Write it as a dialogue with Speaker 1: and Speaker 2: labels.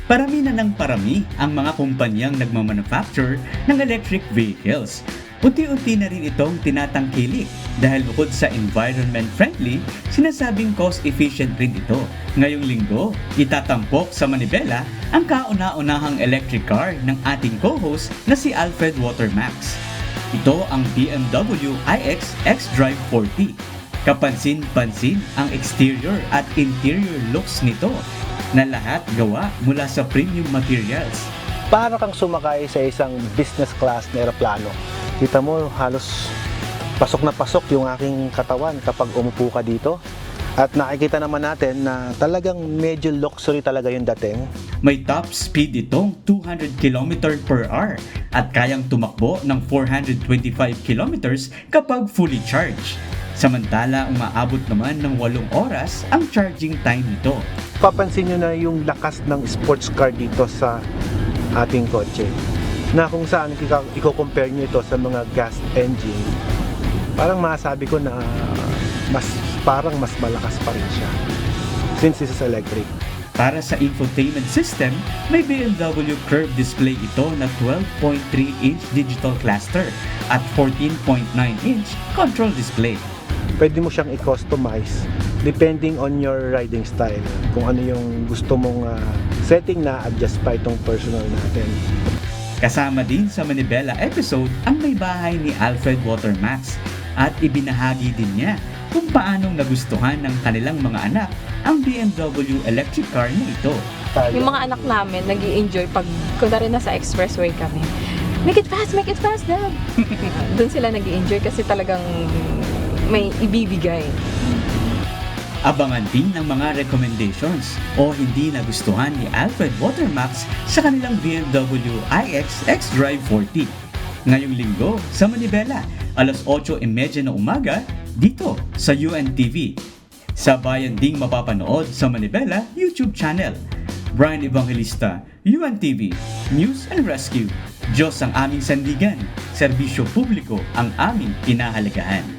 Speaker 1: Parami na ng parami ang mga kumpanyang nagmamanufacture ng electric vehicles. Unti-unti na rin itong tinatangkilik dahil bukod sa environment friendly, sinasabing cost-efficient rin ito. Ngayong linggo, itatampok sa Manibela ang kauna-unahang electric car ng ating co-host na si Alfred Watermax. Ito ang BMW iX xDrive 40. Kapansin-pansin ang exterior at interior looks nito na lahat gawa mula sa premium materials.
Speaker 2: Para kang sumakay sa isang business class na eroplano. Kita mo halos pasok na pasok yung aking katawan kapag umupo ka dito. At nakikita naman natin na talagang medyo luxury talaga yung dating.
Speaker 1: May top speed itong 200 km per hour at kayang tumakbo ng 425 km kapag fully charged. Samantala, umaabot naman ng 8 oras ang charging time nito.
Speaker 2: Papansin nyo na yung lakas ng sports car dito sa ating kotse. Na kung saan i-compare nyo ito sa mga gas engine, parang masabi ko na parang mas malakas pa rin siya. Since this is electric.
Speaker 1: Para sa infotainment system, may BMW curved display ito na 12.3-inch digital cluster at 14.9-inch control display.
Speaker 2: Pwede mo siyang i-customize depending on your riding style. Kung ano yung gusto mong setting na adjust pa itong personal natin.
Speaker 1: Kasama din sa Manibela episode ang may bahay ni Alfred Watermax at ibinahagi din niya kung paanong nagustuhan ng kanilang mga anak ang BMW electric car na ito.
Speaker 3: Yung mga anak namin nag-i-enjoy pag kunwari nasa expressway kami. Make it fast, Dad! Doon sila nag-i-enjoy kasi talagang may ibibigay.
Speaker 1: Abangan din ng mga recommendations o hindi nagustuhan ni Alfred Watermax sa kanilang BMW iX xDrive 40. Ngayong linggo sa Manibela, alas 8:30 ng umaga, dito sa UNTV. Sabayan ding mapapanood sa Manibela YouTube channel. Brian Evangelista, UNTV, News and Rescue. Diyos ang aming sandigan, serbisyo publiko ang aming pinahalagahan.